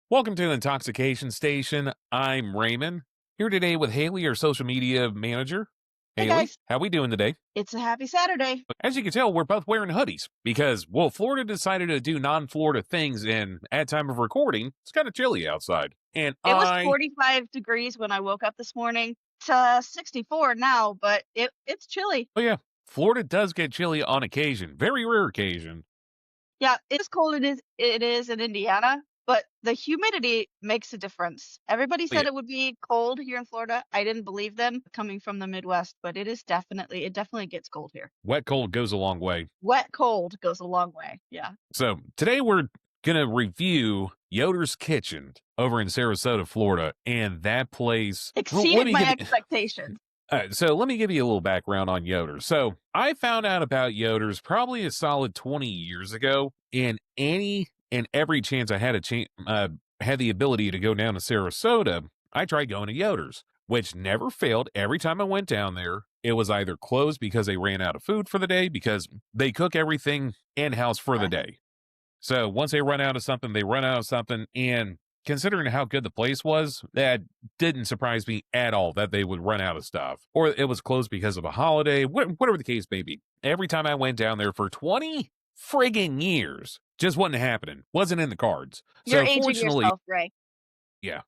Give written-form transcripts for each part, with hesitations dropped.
Welcome to the Intoxication Station. I'm Raymond, here today with Haley, our social media manager. Hey Haley, guys, how we doing today? it's a happy Saturday. As you can tell, we're both wearing hoodies because, well, Florida decided to do non-Florida things, and at time of recording, it's kind of chilly outside. And It was 45 degrees when I woke up this morning. It's 64 now, but it's chilly. oh yeah, Florida does get chilly on occasion, very rare occasion. Yeah, it's cold. It is in Indiana, but the humidity makes a difference. Everybody Oh yeah, said it would be cold here in Florida. I didn't believe them coming from the Midwest, but it definitely gets cold here. wet cold goes a long way. Wet cold goes a long way. Yeah. So today we're gonna review Yoder's Kitchen over in Sarasota, Florida, and that place. Well, let Exceeded me my give you. expectations. So let me give you a little background on Yoder. So I found out about Yoder's probably a solid 20 years ago, and any and every chance I had had the ability to go down to Sarasota, I tried going to Yoder's, which never failed. Every time I went down there, it was either closed because they ran out of food for the day because they cook everything in house for the day. So once they run out of something, they run out of something. And considering how good the place was, that didn't surprise me at all that they would run out of stuff or it was closed because of a holiday, whatever the case may be. Every time I went down there for 20 friggin' years, just wasn't happening, wasn't in the cards. You're So aging fortunately, yourself, Ray. yeah,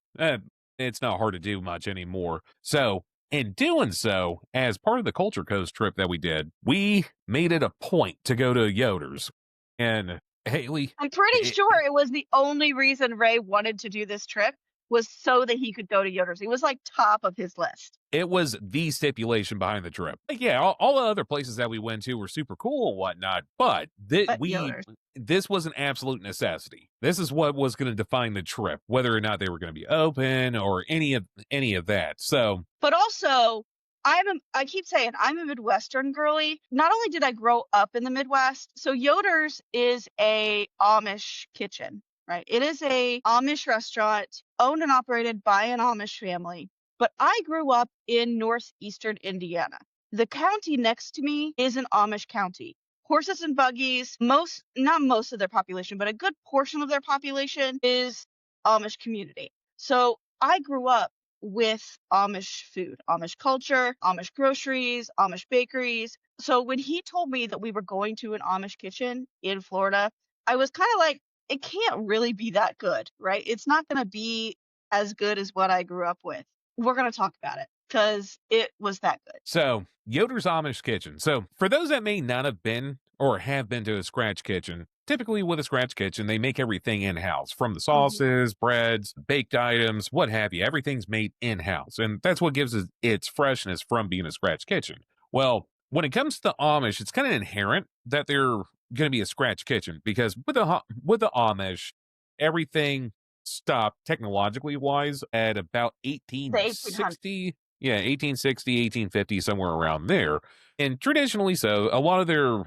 it's not hard to do much anymore. So in doing so, as part of the Culture Coast trip that we did, we made it a point to go to Yoder's. And Haley, I'm pretty sure it was the only reason Ray wanted to do this trip was so that he could go to Yoder's. It was like top of his list. it was the stipulation behind the trip. Like, yeah, all the other places that we went to were super cool and whatnot, but But Yoder's. this was an absolute necessity. This is what was going to define the trip, whether or not they were going to be open or any of that. So, But also, I keep saying I'm a Midwestern girly. Not only did I grow up in the Midwest, so Yoder's is a Amish kitchen, right? It is a Amish restaurant owned and operated by an Amish family. But I grew up in northeastern Indiana. The county next to me is an Amish county. Horses and buggies, not most of their population, but a good portion of their population is Amish community. So I grew up with Amish food, Amish culture, Amish groceries, Amish bakeries. So when he told me that we were going to an Amish kitchen in Florida, I was kind of like, it can't really be that good, right? It's not going to be as good as what I grew up with. We're going to talk about it because it was that good. so Yoder's Amish Kitchen. So, for those that may not have been or have been to a scratch kitchen, typically with a scratch kitchen, they make everything in house from the Mhm. sauces, breads, baked items, what have you. Everything's made in house. And that's what gives it its freshness from being a scratch kitchen. Well, when it comes to the Amish, it's kind of inherent that they're going to be a scratch kitchen because with the Amish, everything stopped technologically wise at about The 1800s. 1860. Yeah, 1860, 1850, somewhere around there. And traditionally so, a lot of their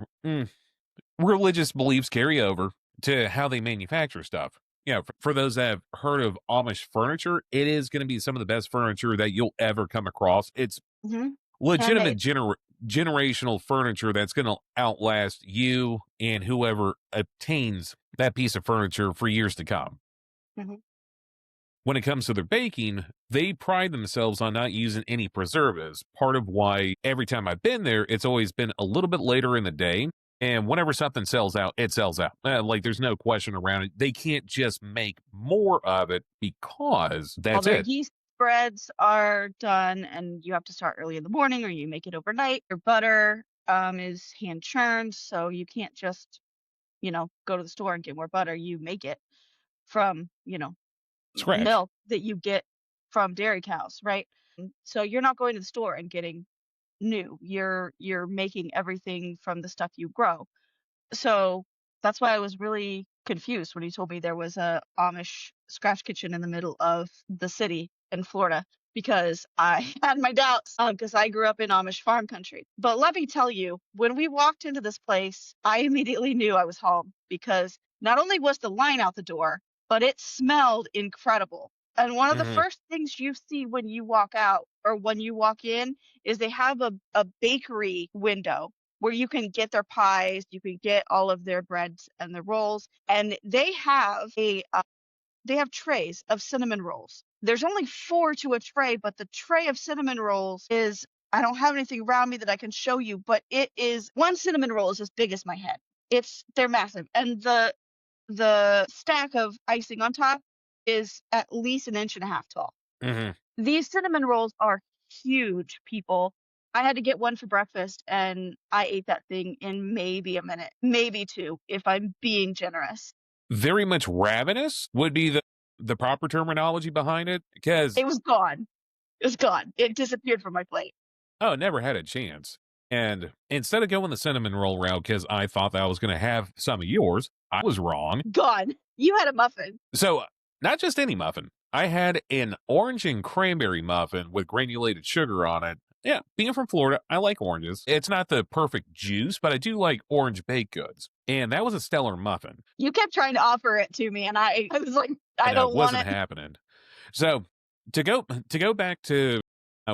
religious beliefs carry over to how they manufacture stuff. Yeah, for those that have heard of Amish furniture, it is going to be some of the best furniture that you'll ever come across. It's Hmm. legitimate Handmade. generational furniture that's going to outlast you and whoever obtains that piece of furniture for years to come. Hmm. When it comes to their baking, they pride themselves on not using any preservatives. Part of why every time I've been there, it's always been a little bit later in the day. And whenever something sells out, it sells out. Like there's no question around it. They can't just make more of it because All that's their it. yeast spreads are done, and you have to start early in the morning or you make it overnight. Your butter is hand churned, so you can't just, go to the store and get more butter. You make it from, Scratch. milk that you get from dairy cows, right? So you're not going to the store and getting new. You're making everything from the stuff you grow. So that's why I was really confused when he told me there was a Amish scratch kitchen in the middle of the city in Florida because I had my doubts because I grew up in Amish farm country. But let me tell you, when we walked into this place, I immediately knew I was home because not only was the line out the door, but it smelled incredible. And one of the Hmm. first things you see when you walk out or when you walk in is they have a bakery window where you can get their pies, you can get all of their breads and their rolls, and they have a they have trays of cinnamon rolls. There's only 4 to a tray, but the tray of cinnamon rolls is, I don't have anything around me that I can show you, but it is, one cinnamon roll is as big as my head. They're massive. And the stack of icing on top is at least 1.5 inches tall. Hmm. These cinnamon rolls are huge, people. I had to get one for breakfast, and I ate that thing in maybe a minute, maybe 2, if I'm being generous. Very much ravenous would be the proper terminology behind it, because It was gone. It was gone. It disappeared from my plate. oh, never had a chance. And instead of going the cinnamon roll route, because I thought that I was going to have some of yours, I was wrong. Gone. You had a muffin. So, not just any muffin. I had an orange and cranberry muffin with granulated sugar on it. Yeah, being from Florida, I like oranges. It's not the perfect juice, but I do like orange baked goods. And that was a stellar muffin. You kept trying to offer it to me, and I was like, I And it don't want wasn't it. happening. So, to go back to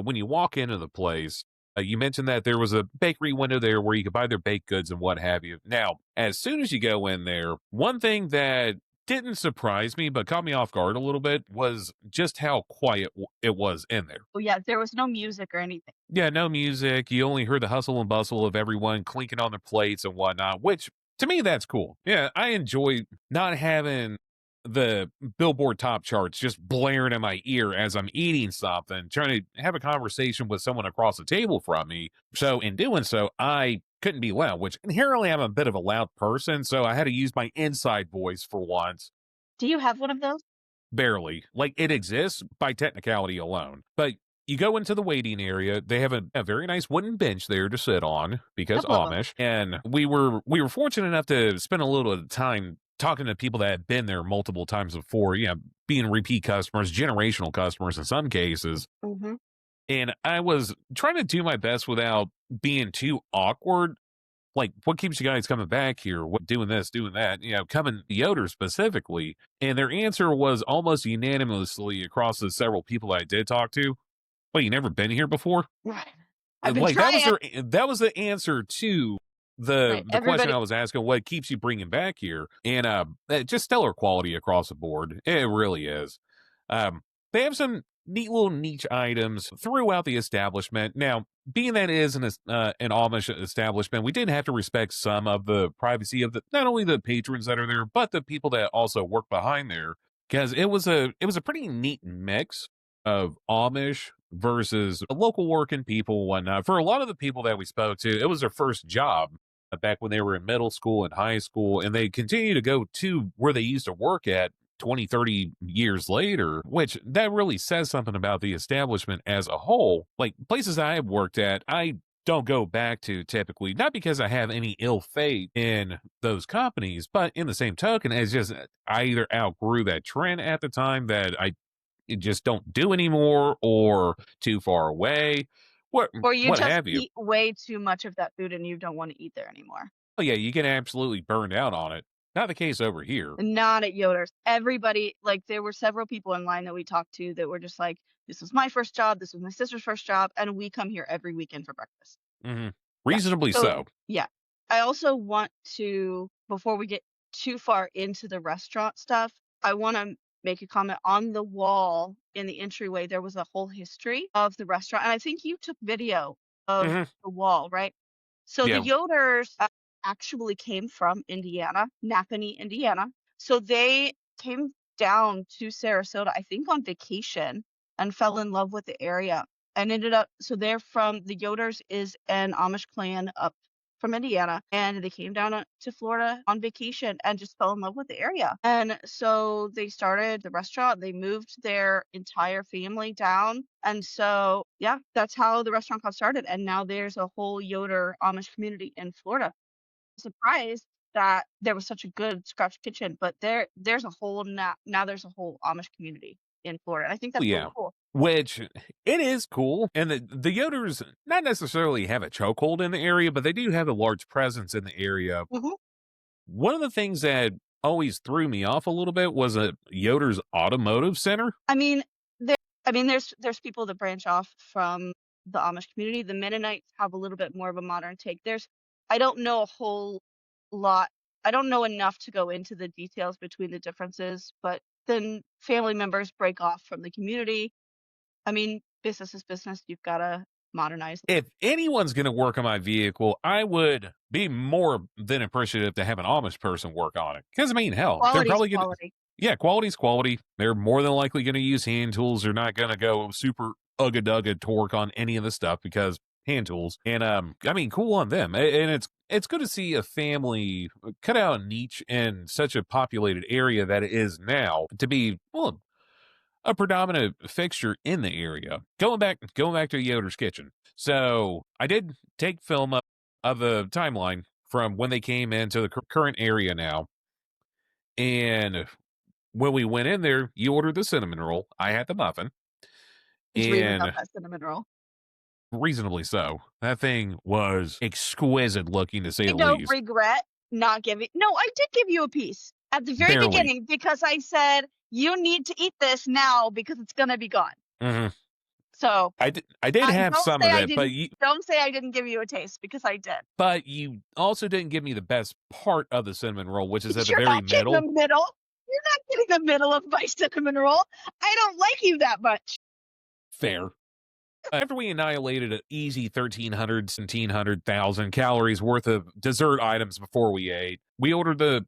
when you walk into the place, you mentioned that there was a bakery window there where you could buy their baked goods and what have you. Now, as soon as you go in there, one thing that didn't surprise me but caught me off guard a little bit was just how quiet it was in there. Oh, yeah, there was no music or anything. Yeah, no music. You only heard the hustle and bustle of everyone clinking on their plates and whatnot, which to me, that's cool. Yeah, I enjoy not having the Billboard top charts just blaring in my ear as I'm eating something, trying to have a conversation with someone across the table from me. So, in doing so, I couldn't be loud, which inherently I'm a bit of a loud person. So, I had to use my inside voice for once. Do you have one of those? Barely. Like it exists by technicality alone. But you go into the waiting area. They have a very nice wooden bench there to sit on because Couple of them. Amish. And we were fortunate enough to spend a little bit of time talking to people that had been there multiple times before, being repeat customers, generational customers in some cases. Mm-hmm. And I was trying to do my best without being too awkward. Like, what keeps you guys coming back here? What doing this, doing that? Coming to Yoder specifically. And their answer was almost unanimously across the several people I did talk to. Well, you never been here before? Right. I've And, been like trying. that was the answer to the Right. the question Everybody. I was asking. What keeps you bringing back here? And just stellar quality across the board. It really is. They have some neat little niche items throughout the establishment. Now, being that it is an Amish establishment, we did have to respect some of the privacy of not only the patrons that are there, but the people that also work behind there, because it was a pretty neat mix of Amish versus local working people and whatnot. For a lot of the people that we spoke to, it was their first job back when they were in middle school and high school, and they continue to go to where they used to work at 20, 30 years later, which that really says something about the establishment as a whole. Like places I have worked at, I don't go back to typically, not because I have any ill fate in those companies, but in the same token, it's just I either outgrew that trend at the time that I just don't do anymore or too far away. What Or you what just have you? eat way too much of that food and you don't want to eat there anymore. Oh yeah, you get absolutely burned out on it. Not the case over here. Not at Yoder's. Everybody, like, there were several people in line that we talked to that were just like, this was my first job, this was my sister's first job, and we come here every weekend for breakfast. Hmm. Yeah. Reasonably So, so. yeah. I also want to, before we get too far into the restaurant stuff, I want to make a comment on the wall in the entryway. There was a whole history of the restaurant, and I think you took video of Hmm. the wall, right? So the Yeah. Yoders actually came from Indiana, Napanee, Indiana. So they came down to Sarasota, I think on vacation, and fell in love with the area and ended up, so they're from, the Yoders is an Amish clan up from Indiana, and they came down to Florida on vacation and just fell in love with the area. And so they started the restaurant. They moved their entire family down. And so, yeah, that's how the restaurant got started. And now there's a whole Yoder Amish community in Florida. Surprised that there was such a good scratch kitchen, but there's a whole now there's a whole Amish community in Florida. I think Oh, that's really yeah. cool. Which it is cool. And the Yoders not necessarily have a chokehold in the area, but they do have a large presence in the area. Hmm. One of the things that always threw me off a little bit was a Yoder's Automotive Center. I mean, there's people that branch off from the Amish community. The Mennonites have a little bit more of a modern take. I don't know a whole lot. I don't know enough to go into the details between the differences, but then family members break off from the community. I mean, business is business. You've got to modernize. If anyone's going to work on my vehicle, I would be more than appreciative to have an Amish person work on it. Because, I mean, hell, they're Quality's probably going to, quality. yeah, quality's quality. They're more than likely going to use hand tools. They're not going to go super ugga-dugga torque on any of the stuff because hand tools. And, I mean, cool on them. And it's good to see a family cut out a niche in such a populated area that it is now to be, well, a predominant fixture in the area. Going back to Yoder's kitchen. So I did take film of the timeline from when they came into the current area now. And when we went in there, you ordered the cinnamon roll. I had the muffin. I'm dreaming about And that cinnamon roll. reasonably so. That thing was exquisite looking, to say I the don't least. regret not giving. No, I did give you a piece at the very Barely. beginning because I said you need to eat this now because it's gonna be gone. Mm-hmm. So I did have some of it, but don't say I didn't give you a taste because I did. But you also didn't give me the best part of the cinnamon roll, which is at the You're very not getting middle. the middle. You're not getting the middle of my cinnamon roll. I don't like you that much. Fair. After we annihilated an easy 1,300, 1,700,000 calories worth of dessert items before we ate, we ordered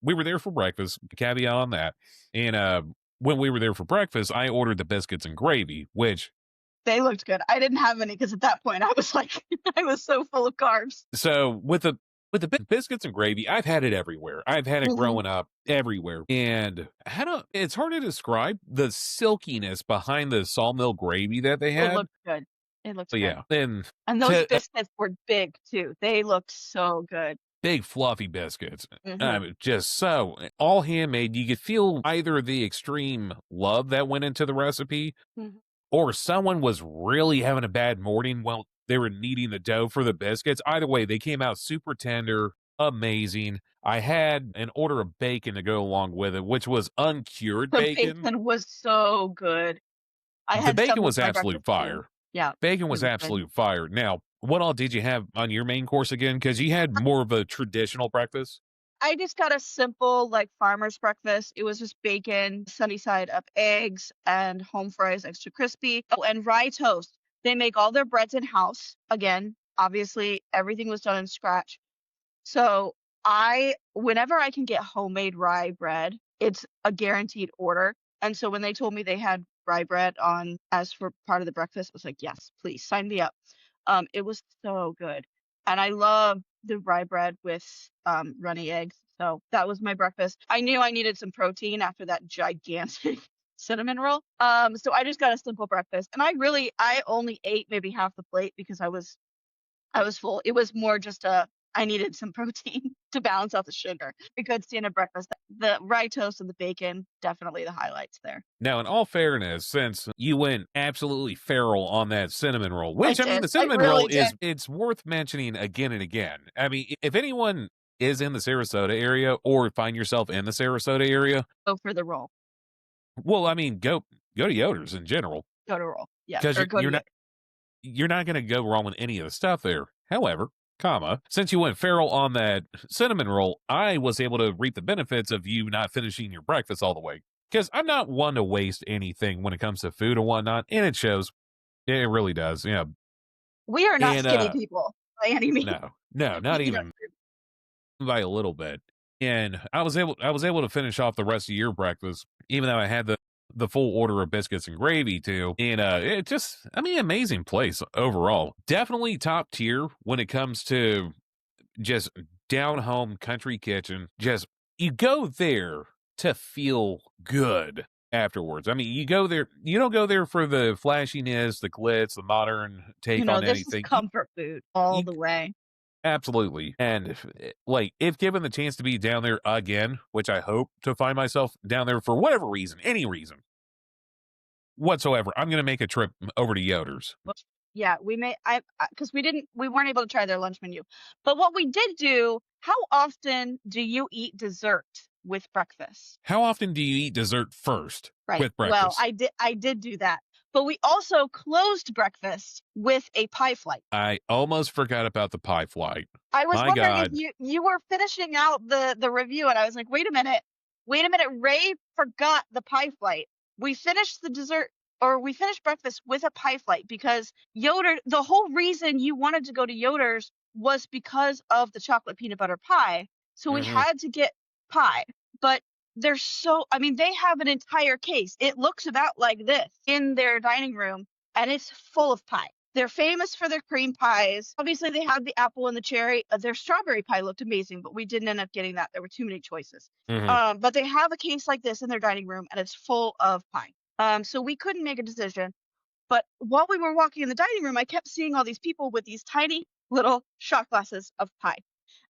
we were there for breakfast, caveat on that. And when we were there for breakfast, I ordered the biscuits and gravy, which... They looked good. I didn't have any because at that point I was like, I was so full of carbs. So with the biscuits and gravy, I've had it everywhere. I've had it growing up everywhere. And it's hard to describe the silkiness behind the sawmill gravy that they had. It looked good. It looked good. Yeah. And those biscuits were big too. They looked so good. Big fluffy biscuits. Just so all handmade. You could feel either the extreme love that went into the recipe, or someone was really having a bad morning while they were kneading the dough for the biscuits. Either way, they came out super tender, amazing. I had an order of bacon to go along with it, which was uncured bacon. The bacon was so good. The bacon was absolute fire. Too. Yeah. Bacon was absolute fire. Now, what all did you have on your main course again? Because you had more of a traditional breakfast. I just got a simple, like, farmer's breakfast. It was just bacon, sunny side up eggs, and home fries, extra crispy. Oh, and rye toast. They make all their breads in-house. Again, obviously, everything was done in scratch. So whenever I can get homemade rye bread, it's a guaranteed order. And so when they told me they had rye bread on as for part of the breakfast, I was like, yes, please, sign me up. It was so good. And I love the rye bread with runny eggs. So that was my breakfast. I knew I needed some protein after that gigantic cinnamon roll. So I just got a simple breakfast. And I only ate maybe half the plate because I was full. It was more just I needed some protein to balance out the sugar. A good standard breakfast. The rye toast and the bacon, definitely the highlights there. Now, in all fairness, since you went absolutely feral on that cinnamon roll, which, I mean, the cinnamon roll it's worth mentioning again and again. I mean, if anyone is in the Sarasota area or find yourself in the Sarasota area, go for the roll. Well, I mean, go to Yoder's in general. Go to roll. Yeah. Because you're not going to go wrong with any of the stuff there. However, since you went feral on that cinnamon roll, I was able to reap the benefits of you not finishing your breakfast all the way. Because I'm not one to waste anything when it comes to food and whatnot, and it shows. It really does. Yeah. We are not skinny people by any means. No, not even by a little bit. And I was able to finish off the rest of your breakfast, even though I had the full order of biscuits and gravy too. And it just, I mean, amazing place overall. Definitely top tier when it comes to just down home country kitchen. Just, you go there to feel good afterwards. I mean, you don't go there for the flashiness, the glitz, the modern take on anything. This is comfort food all the way. Absolutely. And if given the chance to be down there again, which I hope to find myself down there for whatever reason, any reason whatsoever, I'm going to make a trip over to Yoder's. Yeah, because we weren't able to try their lunch menu. But what we did do, how often do you eat dessert with breakfast? How often do you eat dessert first with breakfast? Well, I did do that. But we also closed breakfast with a pie flight. I almost forgot about the pie flight. I was wondering if you were finishing out the review, and I was like, wait a minute. wait a minute, Ray forgot the pie flight. We finished the dessert, or we finished breakfast with a pie flight because Yoder, the whole reason you wanted to go to Yoder's was because of the chocolate peanut butter pie. So we Hmm. had to get pie. But they're so, I mean, they have an entire case. It looks about like this in their dining room, and it's full of pie. They're famous for their cream pies. Obviously, they had the apple and the cherry. Their strawberry pie looked amazing, but we didn't end up getting that. There were too many choices. Hmm. But they have a case like this in their dining room, and it's full of pie. So we couldn't make a decision. But while we were walking in the dining room, I kept seeing all these people with these tiny little shot glasses of pie.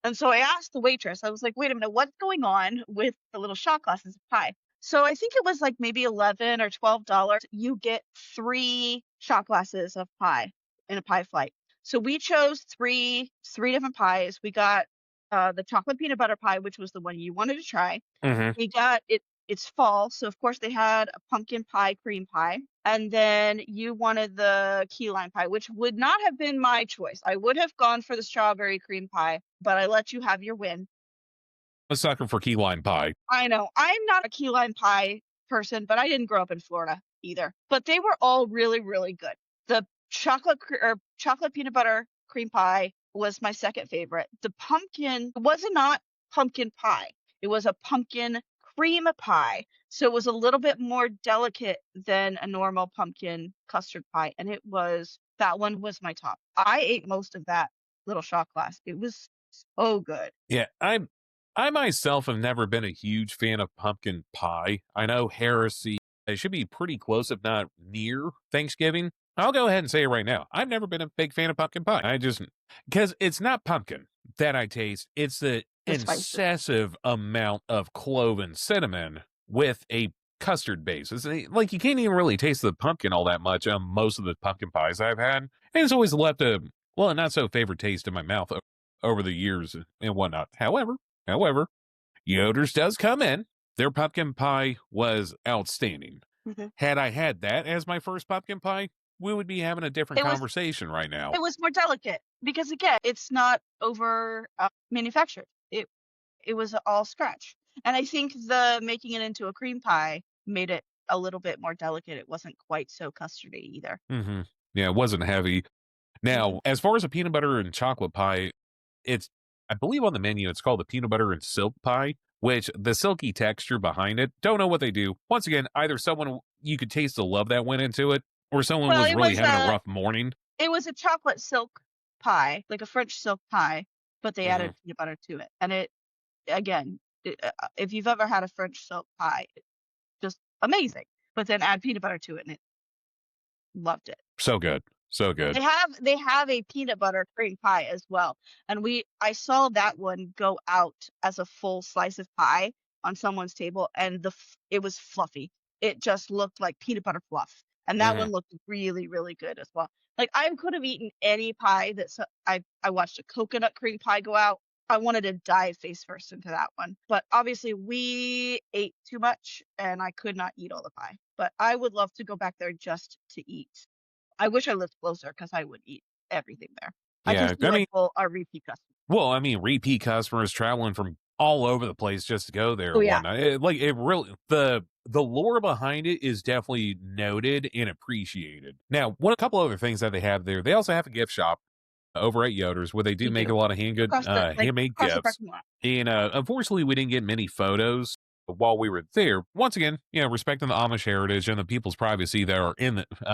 And so I asked the waitress, I was like, wait a minute, what's going on with the little shot glasses of pie? So I think it was like maybe $11 or $12. You get 3 shot glasses of pie in a pie flight. So we chose three different pies. We got the chocolate peanut butter pie, which was the one you wanted to try. Hmm. We got it. It's fall, so of course they had a pumpkin pie, cream pie, and then you wanted the key lime pie, which would not have been my choice. I would have gone for the strawberry cream pie, but I let you have your win. A sucker for key lime pie. I know I'm not a key lime pie person, but I didn't grow up in Florida either. But they were all really, really good. The chocolate peanut butter cream pie was my second favorite. The pumpkin was not pumpkin pie. It was a pumpkin cream pie. So it was a little bit more delicate than a normal pumpkin custard pie. And that one was my top. I ate most of that little shot glass. It was so good. Yeah, I myself have never been a huge fan of pumpkin pie. I know heresy. It should be pretty close, if not near Thanksgiving. I'll go ahead and say it right now. I've never been a big fan of pumpkin pie. Because it's not pumpkin that I taste. It's the The spices. excessive amount of clove and cinnamon with a custard base. Like you can't even really taste the pumpkin all that much on most of the pumpkin pies I've had. And it's always left a not so favorite taste in my mouth over the years and whatnot. However, Yoder's does come in. Their pumpkin pie was outstanding. Mhm. Had I had that as my first pumpkin pie, we would be having a different It was conversation right now. it was more delicate because again, it's not over manufactured. It was all scratch. And I think the making it into a cream pie made it a little bit more delicate. It wasn't quite so custardy either. Hmm. Yeah, it wasn't heavy. Mhm. Now, as far as a peanut butter and chocolate pie, it's, I believe on the menu, it's called the peanut butter and silk pie, which the silky texture behind it, don't know what they do. Once again, either someone, you could taste the love that went into it, or someone Well, was really having a rough morning. it was a chocolate silk pie, like a French silk pie, but they Hmm. added peanut butter to it. And it again, if you've ever had a French silk pie, it's just amazing. But then add peanut butter to it, and it loved it. So good. So good. They have a peanut butter cream pie as well, and I saw that one go out as a full slice of pie on someone's table, and it was fluffy. It just looked like peanut butter fluff, and that Hmm. one looked really, really good as well. Like I could have eaten any pie I watched a coconut cream pie go out. I wanted to dive face first into that one, but obviously we ate too much, and I could not eat all the pie. But I would love to go back there just to eat. I wish I lived closer because I would eat everything there. I can Yeah. see why people are repeat customers. Well, I mean, repeat customers traveling from all over the place just to go there Oh, and yeah. whatnot. It really the lore behind it is definitely noted and appreciated. Now, a couple other things that they have there, they also have a gift shop over at Yoder's where they do We make do. a lot of handmade Across the gifts. parking lot. And unfortunately, we didn't get many photos while we were there. Once again, respecting the Amish heritage and the people's privacy that are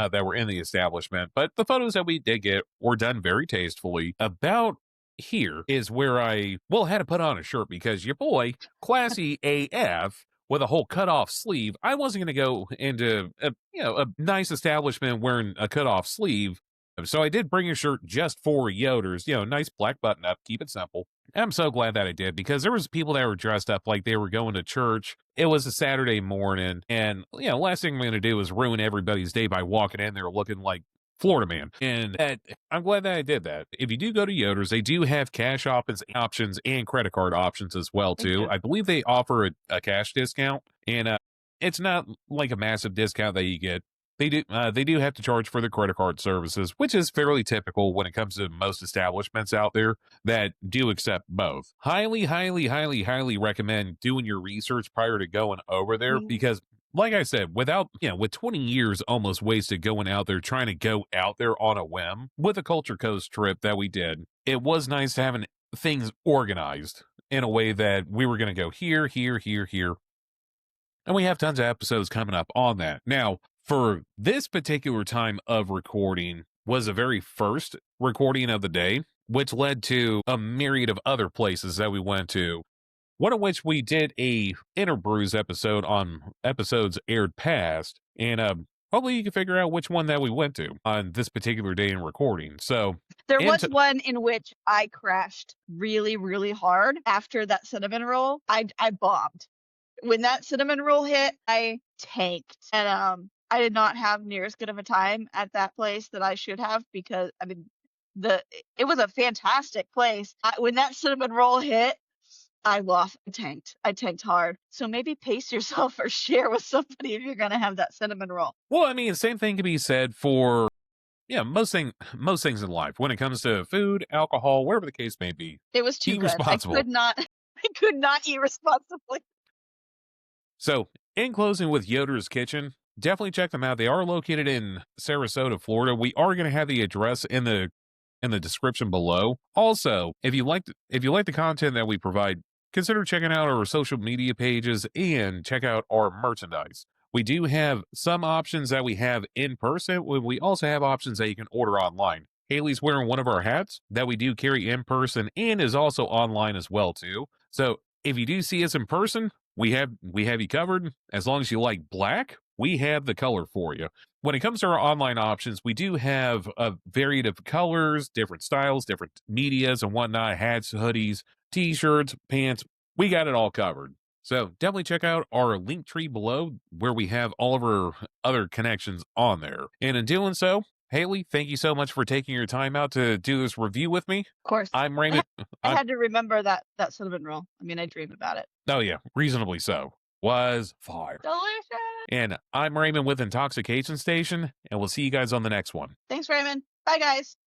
that were in the establishment. But the photos that we did get were done very tastefully. About here is where had to put on a shirt because your boy, classy AF, with a whole cut off sleeve. I wasn't going to go into a nice establishment wearing a cut off sleeve. So I did bring a shirt just for Yoder's, nice black button up, keep it simple. I'm so glad that I did because there was people that were dressed up like they were going to church. It was a Saturday morning, and last thing I'm going to do is ruin everybody's day by walking in there looking like Florida man. And I'm glad that I did that. If you do go to Yoder's, they do have cash options and credit card options as well They too. do. I believe they offer a cash discount, and it's not like a massive discount that you get. They do have to charge for the credit card services, which is fairly typical when it comes to most establishments out there that do accept both. Highly, highly, highly, highly recommend doing your research prior to going over there Mhm. because, like I said, with 20 years almost wasted going out there, trying to go out there on a whim with a Culture Coast trip that we did, it was nice having things organized in a way that we were going to go here, here, here, here. And we have tons of episodes coming up on that. Now, for this particular time of recording was the very first recording of the day, which led to a myriad of other places that we went to. One of which we did a Interbrews episode on episodes aired past, and hopefully you can figure out which one that we went to on this particular day in recording. So, There was into one in which I crashed really, really hard after that cinnamon roll. I bombed. When that cinnamon roll hit, I tanked. And I did not have near as good of a time at that place that I should have because I mean it was a fantastic place. When that cinnamon roll hit, I lost. I tanked hard. So maybe pace yourself or share with somebody if you're gonna have that cinnamon roll. well, I mean, same thing can be said for most things in life when it comes to food, alcohol, whatever the case may be. It was too Be good. I responsible. could not. I could not eat responsibly. So, in closing with Yoder's Kitchen, definitely check them out. They are located in Sarasota, Florida. We are going to have the address in the description below. Also, if you like the content that we provide, consider checking out our social media pages and check out our merchandise. We do have some options that we have in person. We also have options that you can order online. Haley's wearing one of our hats that we do carry in person and is also online as well too. So if you do see us in person, we have you covered. As long as you like black, we have the color for you. When it comes to our online options, we do have a varied of colors, different styles, different medias and whatnot, hats, hoodies, t-shirts, pants. We got it all covered. So definitely check out our link tree below where we have all of our other connections on there. And in doing so, Haley, thank you so much for taking your time out to do this review with me. Of course. I'm I, Raymond. I I'm, had to remember that cinnamon roll. I mean, I dream about it. oh yeah, reasonably so. Was fire. Delicious. And I'm Raymond with Intoxication Station, and we'll see you guys on the next one. Thanks, Raymond. Bye, guys.